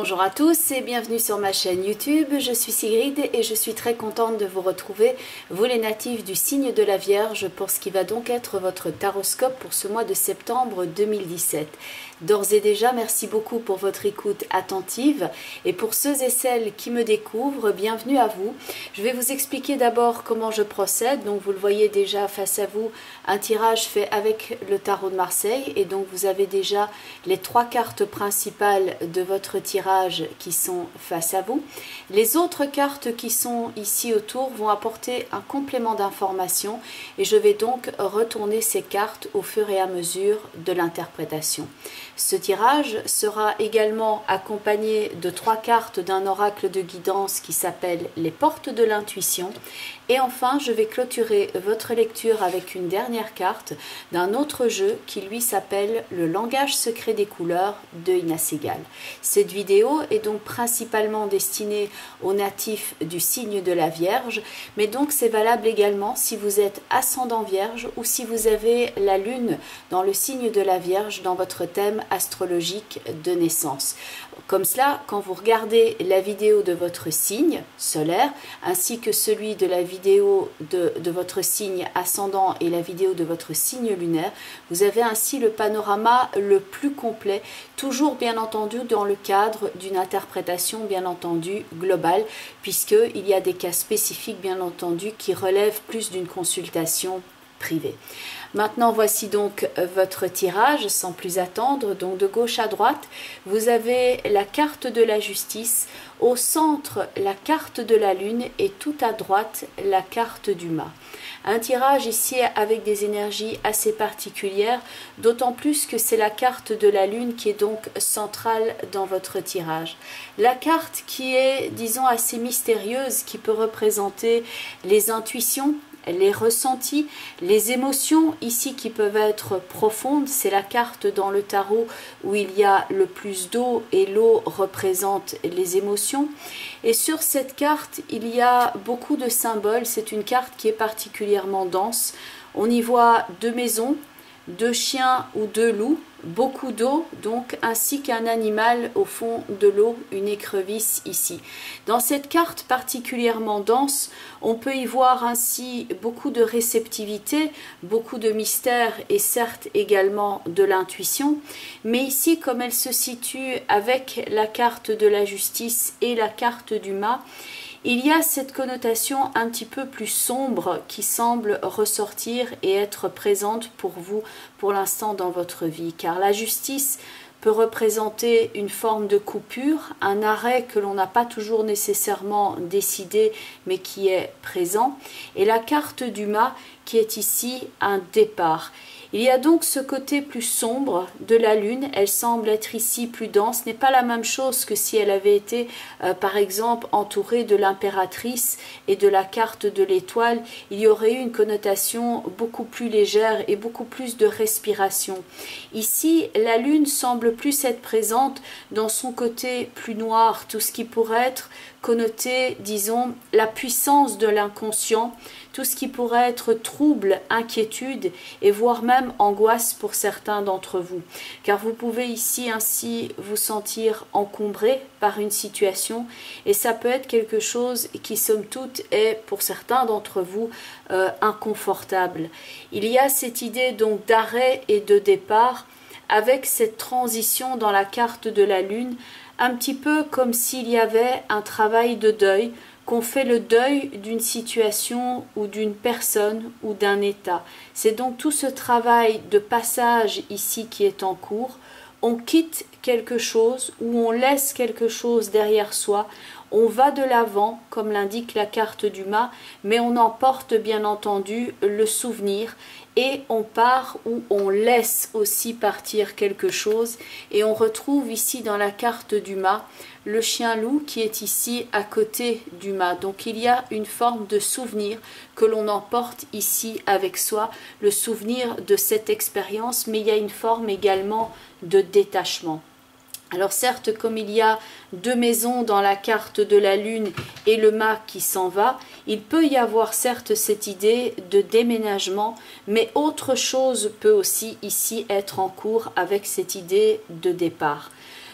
Bonjour à tous et bienvenue sur ma chaîne YouTube. Je suis Sigrid et je suis très contente de vous retrouver, vous les natifs du signe de la Vierge, pour ce qui va donc être votre taroscope pour ce mois de septembre 2017. D'ores et déjà, merci beaucoup pour votre écoute attentive et pour ceux et celles qui me découvrent, bienvenue à vous. Je vais vous expliquer d'abord comment je procède. Donc vous le voyez déjà face à vous, un tirage fait avec le tarot de Marseille et donc vous avez déjà les 3 cartes principales de votre tirage qui sont face à vous. Les autres cartes qui sont ici autour vont apporter un complément d'information et je vais donc retourner ces cartes au fur et à mesure de l'interprétation. Ce tirage sera également accompagné de 3 cartes d'un oracle de guidance qui s'appelle les portes de l'intuition. Et enfin, je vais clôturer votre lecture avec une dernière carte d'un autre jeu qui lui s'appelle le langage secret des couleurs de Ina Segal. Cette vidéo est donc principalement destinée aux natifs du signe de la Vierge, mais donc c'est valable également si vous êtes ascendant Vierge ou si vous avez la lune dans le signe de la Vierge dans votre thème astrologique de naissance. Comme cela, quand vous regardez la vidéo de votre signe solaire ainsi que celui de la vidéo de votre signe ascendant et la vidéo de votre signe lunaire, vous avez ainsi le panorama le plus complet, toujours bien entendu dans le cadre d'une interprétation bien entendu globale, puisqu'il y a des cas spécifiques bien entendu qui relèvent plus d'une consultation privée. Maintenant, voici donc votre tirage sans plus attendre. Donc de gauche à droite, vous avez la carte de la justice, au centre la carte de la lune et tout à droite la carte du mât. Un tirage ici avec des énergies assez particulières, d'autant plus que c'est la carte de la lune qui est donc centrale dans votre tirage. La carte qui est, disons, assez mystérieuse, qui peut représenter les intuitions, les ressentis, les émotions ici qui peuvent être profondes. C'est la carte dans le tarot où il y a le plus d'eau et l'eau représente les émotions. Et sur cette carte, il y a beaucoup de symboles. C'est une carte qui est particulièrement dense. On y voit 2 maisons, 2 chiens ou 2 loups, beaucoup d'eau donc, ainsi qu'un animal au fond de l'eau, une écrevisse ici. Dans cette carte particulièrement dense, on peut y voir ainsi beaucoup de réceptivité, beaucoup de mystère et certes également de l'intuition. Mais ici, comme elle se situe avec la carte de la justice et la carte du mât, il y a cette connotation un petit peu plus sombre qui semble ressortir et être présente pour vous pour l'instant dans votre vie. Car la justice peut représenter une forme de coupure, un arrêt que l'on n'a pas toujours nécessairement décidé mais qui est présent. Et la carte du mât qui est ici un départ. Il y a donc ce côté plus sombre de la lune, elle semble être ici plus dense, ce n'est pas la même chose que si elle avait été par exemple entourée de l'impératrice et de la carte de l'étoile. Il y aurait eu une connotation beaucoup plus légère et beaucoup plus de respiration. Ici, la lune semble plus être présente dans son côté plus noir, tout ce qui pourrait être connoté, disons, la puissance de l'inconscient, tout ce qui pourrait être trouble, inquiétude et voire même angoisse pour certains d'entre vous. Car vous pouvez ici ainsi vous sentir encombré par une situation et ça peut être quelque chose qui somme toute est pour certains d'entre vous inconfortable. Il y a cette idée donc d'arrêt et de départ avec cette transition dans la carte de la lune, un petit peu comme s'il y avait un travail de deuil, qu'on fait le deuil d'une situation ou d'une personne ou d'un état. C'est donc tout ce travail de passage ici qui est en cours. On quitte quelque chose ou on laisse quelque chose derrière soi. On va de l'avant, comme l'indique la carte du mât, mais on emporte bien entendu le souvenir et on part ou on laisse aussi partir quelque chose. Et on retrouve ici dans la carte du mât le chien-loup qui est ici à côté du mât. Donc il y a une forme de souvenir que l'on emporte ici avec soi, le souvenir de cette expérience, mais il y a une forme également de détachement. Alors certes, comme il y a 2 maisons dans la carte de la lune et le mât qui s'en va, il peut y avoir certes cette idée de déménagement, mais autre chose peut aussi ici être en cours avec cette idée de départ.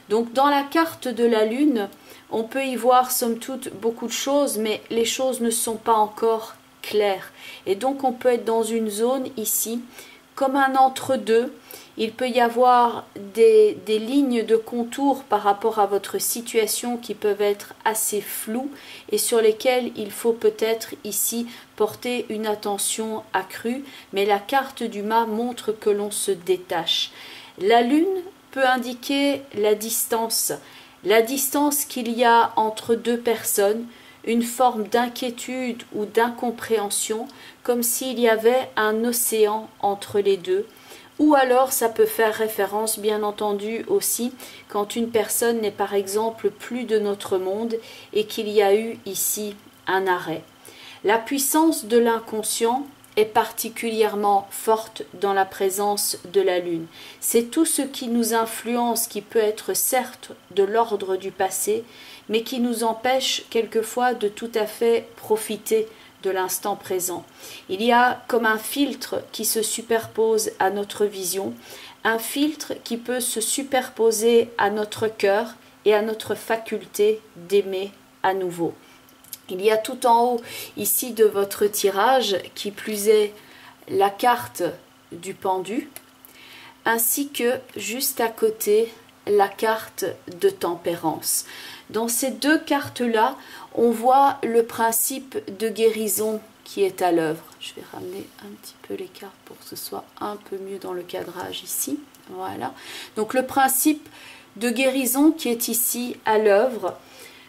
Donc dans la carte de la Lune, on peut y voir somme toute beaucoup de choses, mais les choses ne sont pas encore claires. Et donc on peut être dans une zone ici, comme un entre-deux. Il peut y avoir des lignes de contour par rapport à votre situation qui peuvent être assez floues et sur lesquelles il faut peut-être ici porter une attention accrue. Mais la carte du mât montre que l'on se détache. La Lune peut indiquer la distance qu'il y a entre deux personnes, une forme d'inquiétude ou d'incompréhension, comme s'il y avait un océan entre les deux. Ou alors ça peut faire référence bien entendu aussi quand une personne n'est par exemple plus de notre monde et qu'il y a eu ici un arrêt. La puissance de l'inconscient est particulièrement forte dans la présence de la Lune. C'est tout ce qui nous influence qui peut être certes de l'ordre du passé, mais qui nous empêche quelquefois de tout à fait profiter de l'instant présent. Il y a comme un filtre qui se superpose à notre vision, un filtre qui peut se superposer à notre cœur et à notre faculté d'aimer à nouveau. Il y a tout en haut ici de votre tirage, qui plus est la carte du pendu, ainsi que juste à côté la carte de tempérance. Dans ces deux cartes-là, on voit le principe de guérison qui est à l'œuvre. Je vais ramener un petit peu les cartes pour que ce soit un peu mieux dans le cadrage ici. Voilà. Donc le principe de guérison qui est ici à l'œuvre.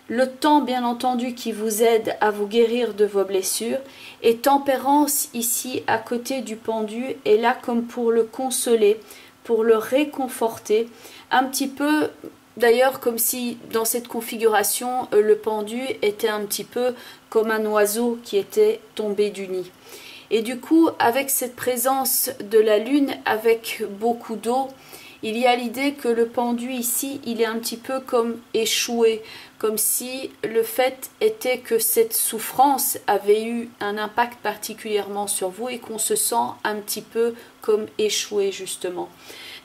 Le temps, bien entendu, qui vous aide à vous guérir de vos blessures. Et tempérance, ici, à côté du pendu, est là comme pour le consoler, pour le réconforter. Un petit peu, d'ailleurs, comme si, dans cette configuration, le pendu était un petit peu comme un oiseau qui était tombé du nid. Et du coup, avec cette présence de la Lune, avec beaucoup d'eau, il y a l'idée que le pendu ici, il est un petit peu comme échoué, comme si le fait était que cette souffrance avait eu un impact particulièrement sur vous et qu'on se sent un petit peu comme échoué justement.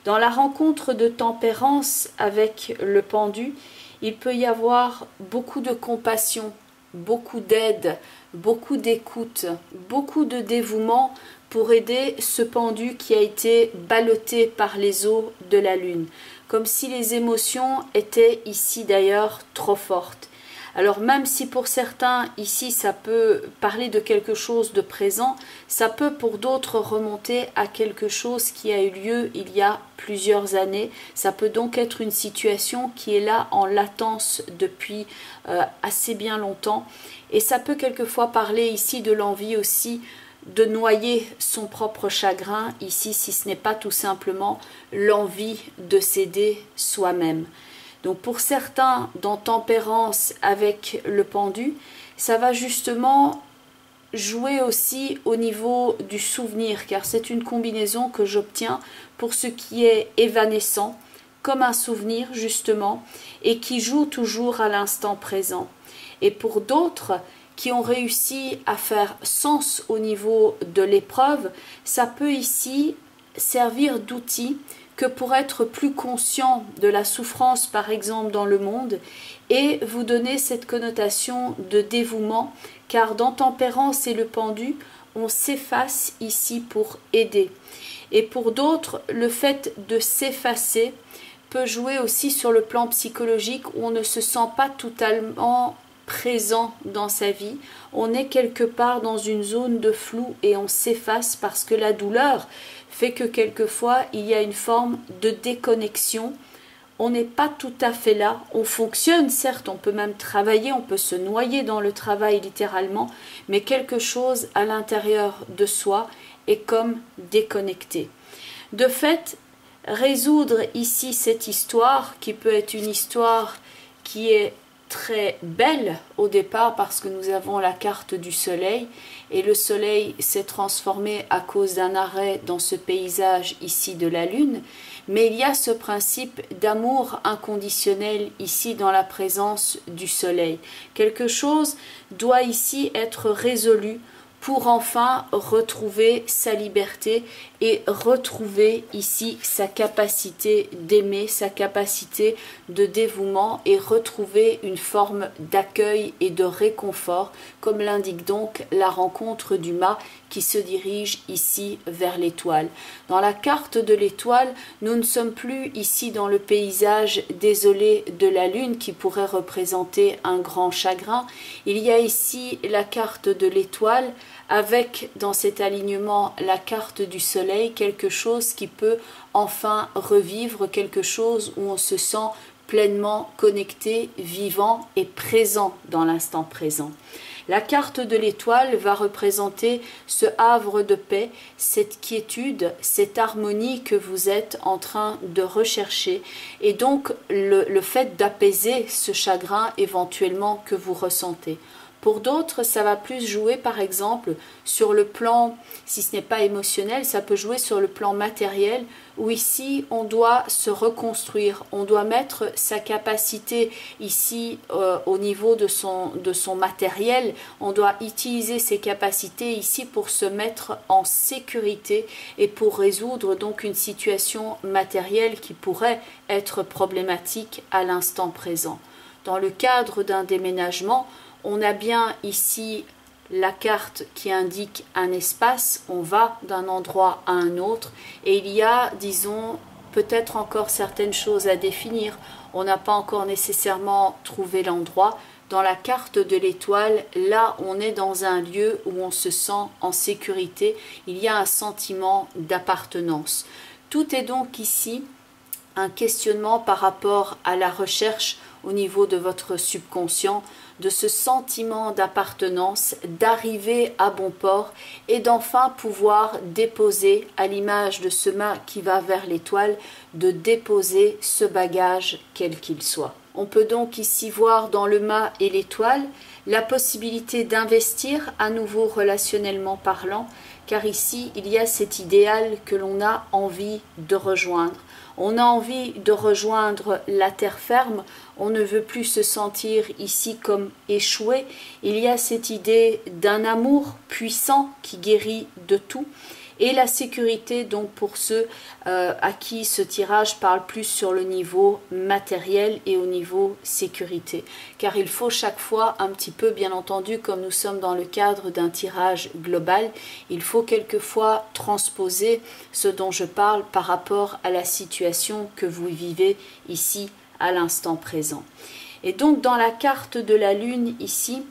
Dans la rencontre de tempérance avec le pendu, il peut y avoir beaucoup de compassion, beaucoup d'aide, beaucoup d'écoute, beaucoup de dévouement pour aider ce pendu qui a été ballotté par les eaux de la Lune, comme si les émotions étaient ici d'ailleurs trop fortes. Alors même si pour certains ici ça peut parler de quelque chose de présent, ça peut pour d'autres remonter à quelque chose qui a eu lieu il y a plusieurs années. Ça peut donc être une situation qui est là en latence depuis assez bien longtemps. Et ça peut quelquefois parler ici de l'envie aussi de noyer son propre chagrin ici, si ce n'est pas tout simplement l'envie de s'aider soi-même. Donc pour certains, dans tempérance avec le pendu, ça va justement jouer aussi au niveau du souvenir, car c'est une combinaison que j'obtiens pour ce qui est évanescent, comme un souvenir justement, et qui joue toujours à l'instant présent. Et pour d'autres, qui ont réussi à faire sens au niveau de l'épreuve, ça peut ici servir d'outil que pour être plus conscient de la souffrance par exemple dans le monde et vous donner cette connotation de dévouement, car dans tempérance et le pendu, on s'efface ici pour aider. Et pour d'autres, le fait de s'effacer peut jouer aussi sur le plan psychologique où on ne se sent pas totalement présent dans sa vie, on est quelque part dans une zone de flou et on s'efface parce que la douleur fait que quelquefois il y a une forme de déconnexion, on n'est pas tout à fait là, on fonctionne certes, on peut même travailler, on peut se noyer dans le travail littéralement, mais quelque chose à l'intérieur de soi est comme déconnecté. De fait, résoudre ici cette histoire, qui peut être une histoire qui est très belle au départ parce que nous avons la carte du soleil et le soleil s'est transformé à cause d'un arrêt dans ce paysage ici de la lune, mais il y a ce principe d'amour inconditionnel ici dans la présence du soleil. Quelque chose doit ici être résolu pour enfin retrouver sa liberté et retrouver ici sa capacité d'aimer, sa capacité de dévouement et retrouver une forme d'accueil et de réconfort, comme l'indique donc la rencontre du mât qui se dirige ici vers l'étoile. Dans la carte de l'étoile, nous ne sommes plus ici dans le paysage désolé de la lune qui pourrait représenter un grand chagrin. Il y a ici la carte de l'étoile avec dans cet alignement la carte du soleil, quelque chose qui peut enfin revivre, quelque chose où on se sent pleinement connecté, vivant et présent dans l'instant présent. La carte de l'étoile va représenter ce havre de paix, cette quiétude, cette harmonie que vous êtes en train de rechercher et donc le fait d'apaiser ce chagrin éventuellement que vous ressentez. Pour d'autres, ça va plus jouer par exemple sur le plan, si ce n'est pas émotionnel, ça peut jouer sur le plan matériel où ici on doit se reconstruire, on doit mettre sa capacité ici au niveau de son matériel, on doit utiliser ses capacités ici pour se mettre en sécurité et pour résoudre donc une situation matérielle qui pourrait être problématique à l'instant présent. Dans le cadre d'un déménagement, on a bien ici la carte qui indique un espace, on va d'un endroit à un autre et il y a, disons, peut-être encore certaines choses à définir. On n'a pas encore nécessairement trouvé l'endroit. Dans la carte de l'étoile, là on est dans un lieu où on se sent en sécurité, il y a un sentiment d'appartenance. Tout est donc ici un questionnement par rapport à la recherche au niveau de votre subconscient, de ce sentiment d'appartenance, d'arriver à bon port et d'enfin pouvoir déposer, à l'image de ce mât qui va vers l'étoile, de déposer ce bagage quel qu'il soit. On peut donc ici voir dans le mât et l'étoile la possibilité d'investir à nouveau relationnellement parlant, car ici il y a cet idéal que l'on a envie de rejoindre. On a envie de rejoindre la terre ferme, on ne veut plus se sentir ici comme échoué. Il y a cette idée d'un amour puissant qui guérit de tout. Et la sécurité, donc pour ceux à qui ce tirage parle plus sur le niveau matériel et au niveau sécurité. Car il faut chaque fois un petit peu, bien entendu, comme nous sommes dans le cadre d'un tirage global, il faut quelquefois transposer ce dont je parle par rapport à la situation que vous vivez ici à l'instant présent. Et donc dans la carte de la lune ici,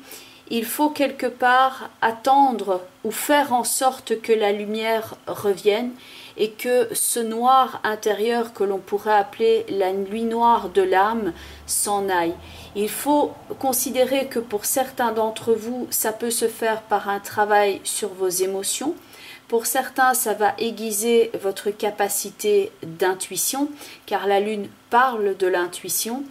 il faut quelque part attendre ou faire en sorte que la lumière revienne et que ce noir intérieur que l'on pourrait appeler la nuit noire de l'âme s'en aille. Il faut considérer que pour certains d'entre vous, ça peut se faire par un travail sur vos émotions. Pour certains, ça va aiguiser votre capacité d'intuition, car la lune parle de l'intuition.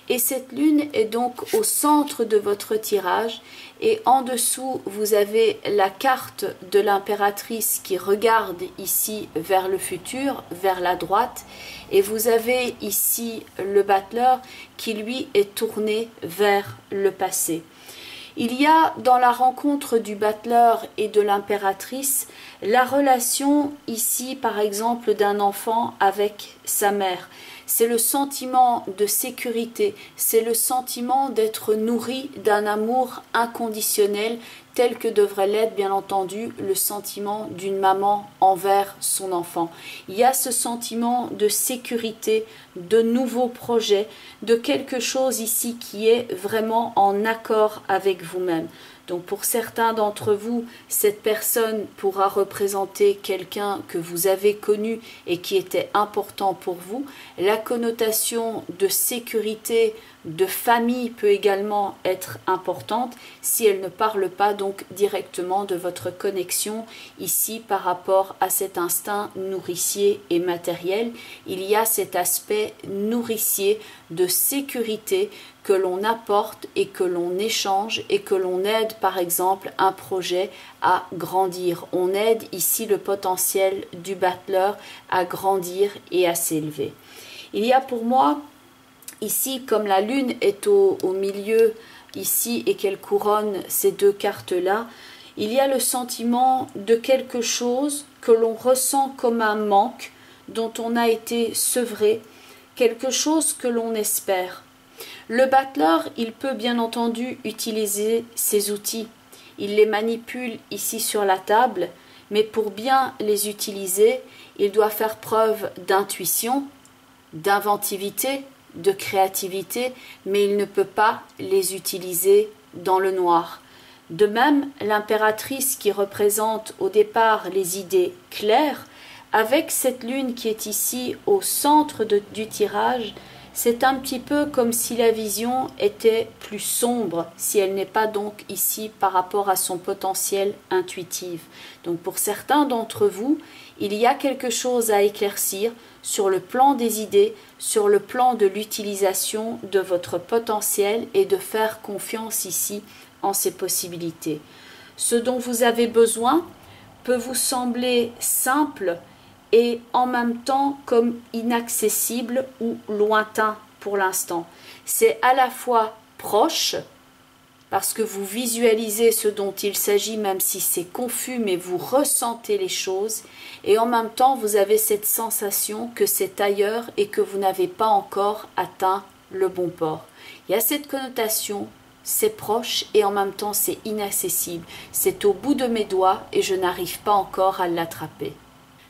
Et cette lune est donc au centre de votre tirage. Et en dessous, vous avez la carte de l'impératrice qui regarde ici vers le futur, vers la droite. Et vous avez ici le battleur qui, lui, est tourné vers le passé. Il y a dans la rencontre du battleur et de l'impératrice la relation ici par exemple d'un enfant avec sa mère. C'est le sentiment de sécurité, c'est le sentiment d'être nourri d'un amour inconditionnel tel que devrait l'être bien entendu le sentiment d'une maman envers son enfant. Il y a ce sentiment de sécurité, de nouveaux projets, de quelque chose ici qui est vraiment en accord avec vous-même. Donc pour certains d'entre vous, cette personne pourra représenter quelqu'un que vous avez connu et qui était important pour vous. La connotation de sécurité, de famille peut également être importante si elle ne parle pas donc directement de votre connexion ici par rapport à cet instinct nourricier et matériel. Il y a cet aspect nourricier de sécurité que l'on apporte et que l'on échange et que l'on aide par exemple un projet à grandir. On aide ici le potentiel du battleur à grandir et à s'élever. Il y a pour moi ici, comme la lune est au milieu ici et qu'elle couronne ces deux cartes-là, il y a le sentiment de quelque chose que l'on ressent comme un manque, dont on a été sevré, quelque chose que l'on espère. Le battleur, il peut bien entendu utiliser ses outils. Il les manipule ici sur la table, mais pour bien les utiliser, il doit faire preuve d'intuition, d'inventivité, de créativité, mais il ne peut pas les utiliser dans le noir. De même, l'impératrice qui représente au départ les idées claires, avec cette lune qui est ici au centre du tirage, c'est un petit peu comme si la vision était plus sombre, si elle n'est pas donc ici par rapport à son potentiel intuitif. Donc pour certains d'entre vous, il y a quelque chose à éclaircir sur le plan des idées, sur le plan de l'utilisation de votre potentiel et de faire confiance ici en ses possibilités. Ce dont vous avez besoin peut vous sembler simple et en même temps comme inaccessible ou lointain pour l'instant. C'est à la fois proche, parce que vous visualisez ce dont il s'agit, même si c'est confus, mais vous ressentez les choses, et en même temps vous avez cette sensation que c'est ailleurs et que vous n'avez pas encore atteint le bon port. Il y a cette connotation, c'est proche et en même temps c'est inaccessible. C'est au bout de mes doigts et je n'arrive pas encore à l'attraper.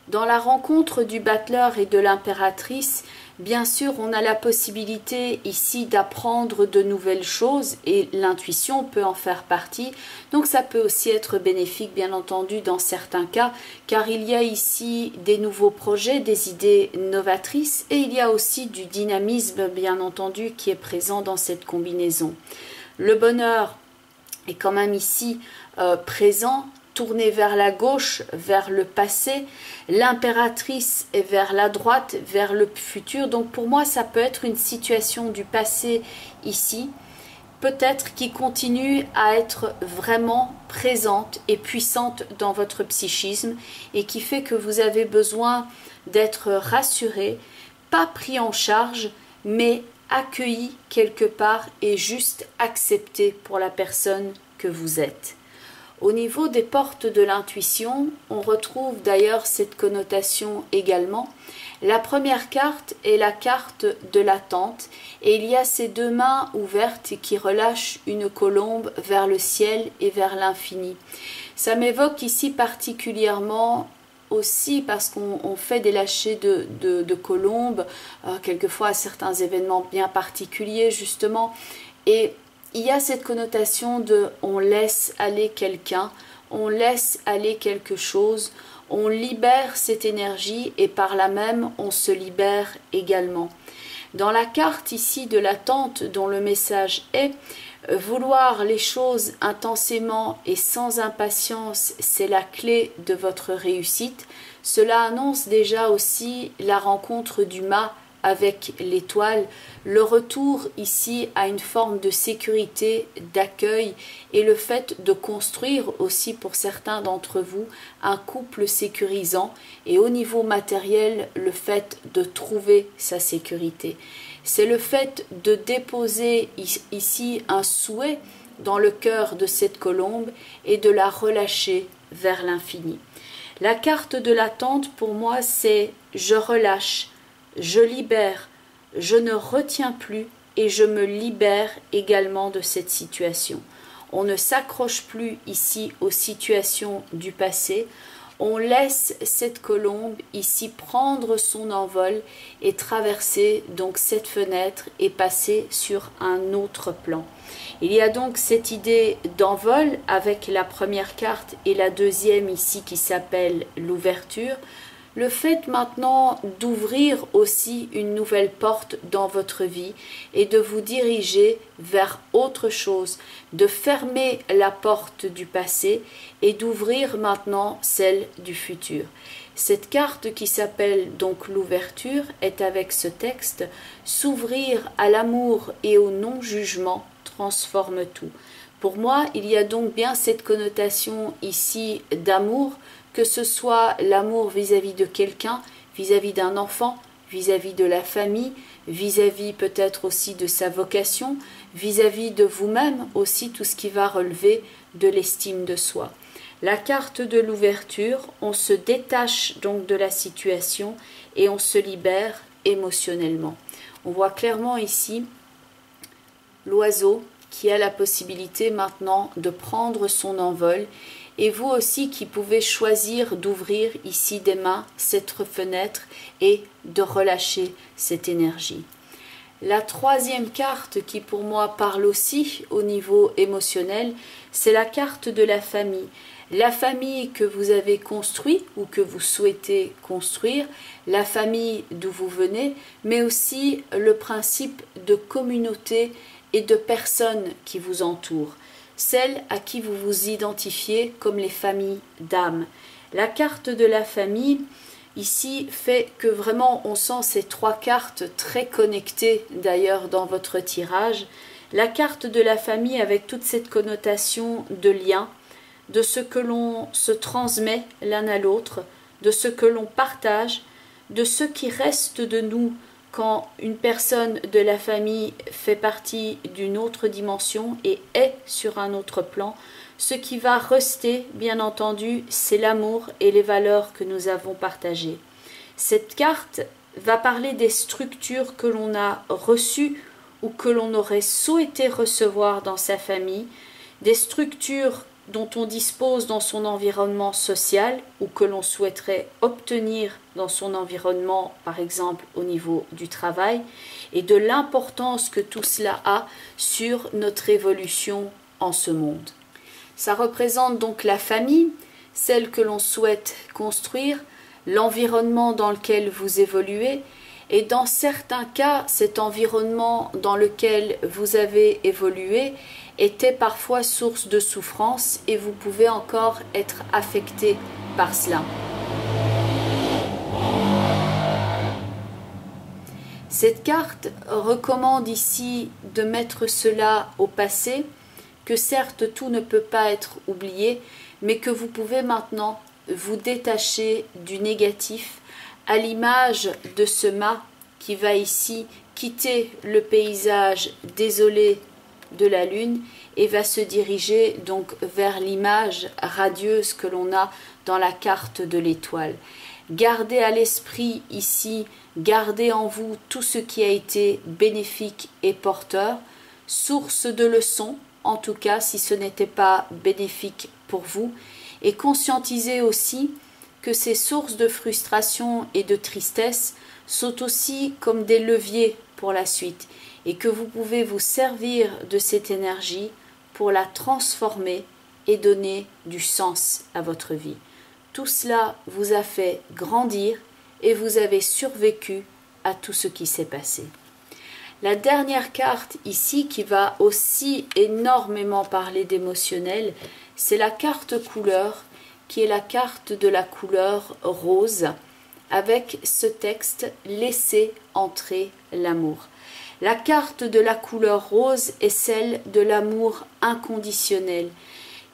Dans la rencontre du battleur et de l'impératrice, bien sûr, on a la possibilité ici d'apprendre de nouvelles choses et l'intuition peut en faire partie. Donc ça peut aussi être bénéfique, bien entendu, dans certains cas, car il y a ici des nouveaux projets, des idées novatrices et il y a aussi du dynamisme, bien entendu, qui est présent dans cette combinaison. Le bonheur est quand même ici présent, tournée vers la gauche, vers le passé, l'impératrice est vers la droite, vers le futur. Donc pour moi, ça peut être une situation du passé ici, peut-être qui continue à être vraiment présente et puissante dans votre psychisme et qui fait que vous avez besoin d'être rassuré, pas pris en charge, mais accueilli quelque part et juste accepté pour la personne que vous êtes. Au niveau des portes de l'intuition, on retrouve d'ailleurs cette connotation également. La première carte est la carte de l'attente et il y a ces deux mains ouvertes qui relâchent une colombe vers le ciel et vers l'infini. Ça m'évoque ici particulièrement aussi parce qu'on fait des lâchers de colombes, quelquefois à certains événements bien particuliers justement, et il y a cette connotation de on laisse aller quelqu'un, on laisse aller quelque chose, on libère cette énergie et par là même on se libère également. Dans la carte ici de l'attente dont le message est vouloir les choses intensément et sans impatience, c'est la clé de votre réussite. Cela annonce déjà aussi la rencontre du mât avec l'étoile, le retour ici à une forme de sécurité, d'accueil et le fait de construire aussi pour certains d'entre vous un couple sécurisant et au niveau matériel le fait de trouver sa sécurité. C'est le fait de déposer ici un souhait dans le cœur de cette colombe et de la relâcher vers l'infini. La carte de l'attente pour moi c'est je relâche, je libère, je ne retiens plus et je me libère également de cette situation. On ne s'accroche plus ici aux situations du passé, on laisse cette colombe ici prendre son envol et traverser donc cette fenêtre et passer sur un autre plan. Il y a donc cette idée d'envol avec la première carte et la deuxième ici qui s'appelle l'ouverture. Le fait maintenant d'ouvrir aussi une nouvelle porte dans votre vie et de vous diriger vers autre chose, de fermer la porte du passé et d'ouvrir maintenant celle du futur. Cette carte qui s'appelle donc l'ouverture est avec ce texte « S'ouvrir à l'amour et au non-jugement transforme tout ». Pour moi, il y a donc bien cette connotation ici d'amour, que ce soit l'amour vis-à-vis de quelqu'un, vis-à-vis d'un enfant, vis-à-vis de la famille, vis-à-vis peut-être aussi de sa vocation, vis-à-vis de vous-même aussi, tout ce qui va relever de l'estime de soi. La carte de l'ouverture, on se détache donc de la situation et on se libère émotionnellement. On voit clairement ici l'oiseau qui a la possibilité maintenant de prendre son envol, et vous aussi qui pouvez choisir d'ouvrir ici des mains cette fenêtre et de relâcher cette énergie. La troisième carte qui pour moi parle aussi au niveau émotionnel, c'est la carte de la famille. La famille que vous avez construite ou que vous souhaitez construire, la famille d'où vous venez, mais aussi le principe de communauté et de personnes qui vous entourent, celles à qui vous vous identifiez comme les familles d'âme. La carte de la famille ici fait que vraiment on sent ces trois cartes très connectées d'ailleurs dans votre tirage. La carte de la famille avec toute cette connotation de lien, de ce que l'on se transmet l'un à l'autre, de ce que l'on partage, de ce qui reste de nous quand une personne de la famille fait partie d'une autre dimension et est sur un autre plan. Ce qui va rester, bien entendu, c'est l'amour et les valeurs que nous avons partagées. Cette carte va parler des structures que l'on a reçues ou que l'on aurait souhaité recevoir dans sa famille, des structures dont on dispose dans son environnement social ou que l'on souhaiterait obtenir dans son environnement, par exemple au niveau du travail, et de l'importance que tout cela a sur notre évolution en ce monde. Ça représente donc la famille, celle que l'on souhaite construire, l'environnement dans lequel vous évoluez, et dans certains cas, cet environnement dans lequel vous avez évolué était parfois source de souffrance et vous pouvez encore être affecté par cela. Cette carte recommande ici de mettre cela au passé, que certes tout ne peut pas être oublié, mais que vous pouvez maintenant vous détacher du négatif, à l'image de ce mât qui va ici quitter le paysage désolé de la lune et va se diriger donc vers l'image radieuse que l'on a dans la carte de l'étoile. Gardez à l'esprit ici, gardez en vous tout ce qui a été bénéfique et porteur, source de leçons, en tout cas si ce n'était pas bénéfique pour vous, et conscientisez aussi que ces sources de frustration et de tristesse sont aussi comme des leviers pour la suite et que vous pouvez vous servir de cette énergie pour la transformer et donner du sens à votre vie. Tout cela vous a fait grandir et vous avez survécu à tout ce qui s'est passé. La dernière carte ici qui va aussi énormément parler d'émotionnel, c'est la carte couleur qui est la carte de la couleur rose avec ce texte « Laissez entrer l'amour ». La carte de la couleur rose est celle de l'amour inconditionnel.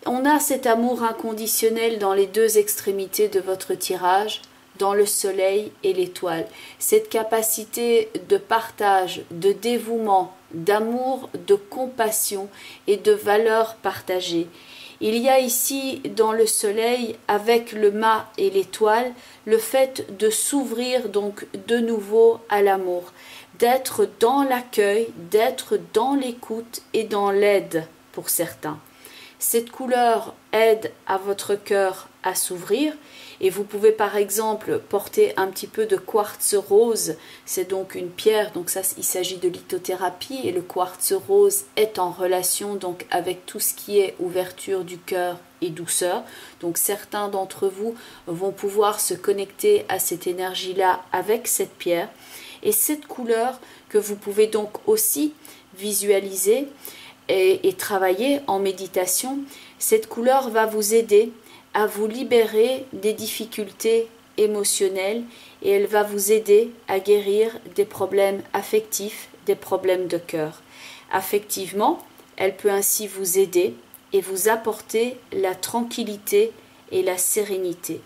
On a cet amour inconditionnel dans les deux extrémités de votre tirage, dans le soleil et l'étoile. Cette capacité de partage, de dévouement, d'amour, de compassion et de valeurs partagées. Il y a ici dans le soleil, avec le mât et l'étoile, le fait de s'ouvrir donc de nouveau à l'amour, d'être dans l'accueil, d'être dans l'écoute et dans l'aide pour certains. Cette couleur aide à votre cœur à s'ouvrir et vous pouvez par exemple porter un petit peu de quartz rose, c'est donc une pierre, donc ça il s'agit de lithothérapie et le quartz rose est en relation donc avec tout ce qui est ouverture du cœur et douceur. Donc certains d'entre vous vont pouvoir se connecter à cette énergie-là avec cette pierre et cette couleur que vous pouvez donc aussi visualiser et travailler en méditation, cette couleur va vous aider à vous libérer des difficultés émotionnelles et elle va vous aider à guérir des problèmes affectifs, des problèmes de cœur. Affectivement, elle peut ainsi vous aider et vous apporter la tranquillité et la sérénité.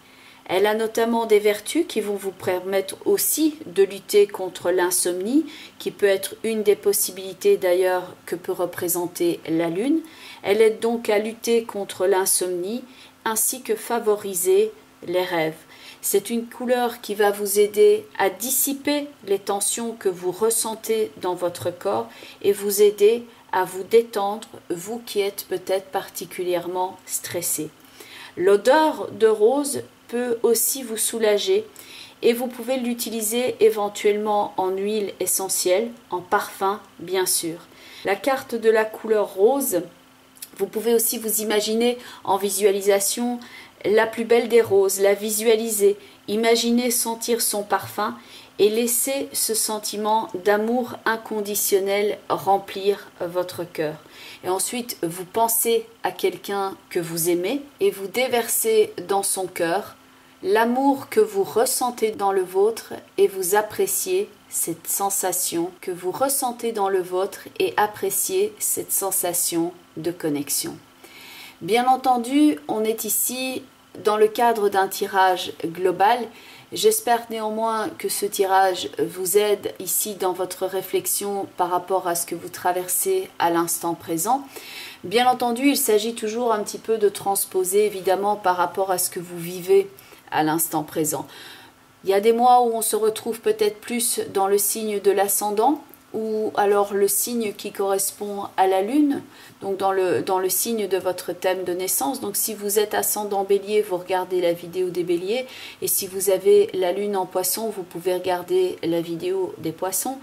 Elle a notamment des vertus qui vont vous permettre aussi de lutter contre l'insomnie, qui peut être une des possibilités d'ailleurs que peut représenter la Lune. Elle aide donc à lutter contre l'insomnie, ainsi que favoriser les rêves. C'est une couleur qui va vous aider à dissiper les tensions que vous ressentez dans votre corps et vous aider à vous détendre, vous qui êtes peut-être particulièrement stressé. L'odeur de rose peut aussi vous soulager et vous pouvez l'utiliser éventuellement en huile essentielle, en parfum bien sûr. La carte de la couleur rose, vous pouvez aussi vous imaginer en visualisation la plus belle des roses, la visualiser, imaginer sentir son parfum et laisser ce sentiment d'amour inconditionnel remplir votre cœur. Et ensuite, vous pensez à quelqu'un que vous aimez et vous déversez dans son cœur l'amour que vous ressentez dans le vôtre et vous appréciez cette sensation que vous ressentez dans le vôtre et appréciez cette sensation de connexion. Bien entendu, on est ici dans le cadre d'un tirage global. J'espère néanmoins que ce tirage vous aide ici dans votre réflexion par rapport à ce que vous traversez à l'instant présent. Bien entendu, il s'agit toujours un petit peu de transposer évidemment par rapport à ce que vous vivez à l'instant présent. Il y a des mois où on se retrouve peut-être plus dans le signe de l'ascendant ou alors le signe qui correspond à la lune, donc dans le signe de votre thème de naissance. Donc si vous êtes ascendant bélier, vous regardez la vidéo des béliers, et si vous avez la lune en poisson, vous pouvez regarder la vidéo des poissons.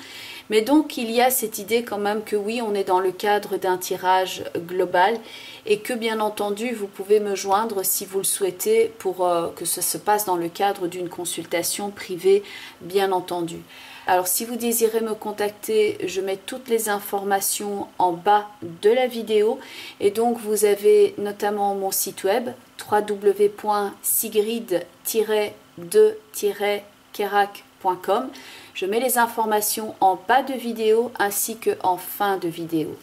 Mais donc il y a cette idée quand même que oui, on est dans le cadre d'un tirage global et que bien entendu vous pouvez me joindre si vous le souhaitez pour que ça se passe dans le cadre d'une consultation privée bien entendu. Alors si vous désirez me contacter, je mets toutes les informations en bas de la vidéo et donc vous avez notamment mon site web www.sigrid-2-kerak.com. Je mets les informations en bas de vidéo ainsi qu'en fin de vidéo.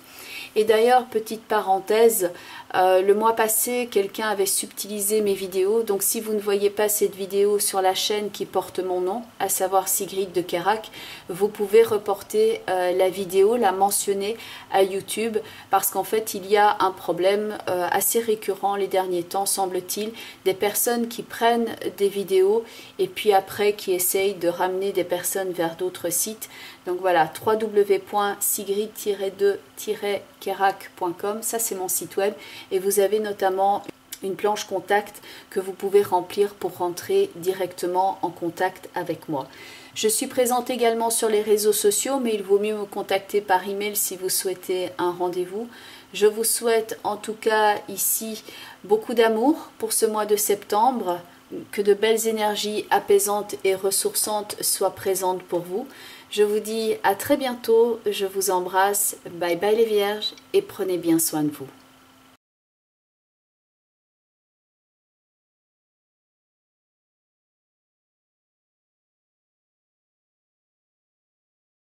Et d'ailleurs, petite parenthèse, le mois passé, quelqu'un avait subtilisé mes vidéos. Donc si vous ne voyez pas cette vidéo sur la chaîne qui porte mon nom, à savoir Sigrid de Kerak, vous pouvez reporter la vidéo, la mentionner à YouTube, parce qu'en fait, il y a un problème assez récurrent les derniers temps, semble-t-il, des personnes qui prennent des vidéos et puis après qui essayent de ramener des personnes vers d'autres sites. Donc voilà, www.sigrid-2-kerak.com, ça c'est mon site web. Et vous avez notamment une planche contact que vous pouvez remplir pour rentrer directement en contact avec moi. Je suis présente également sur les réseaux sociaux, mais il vaut mieux me contacter par email si vous souhaitez un rendez-vous. Je vous souhaite en tout cas ici beaucoup d'amour pour ce mois de septembre, que de belles énergies apaisantes et ressourçantes soient présentes pour vous. Je vous dis à très bientôt, je vous embrasse, bye bye les vierges et prenez bien soin de vous.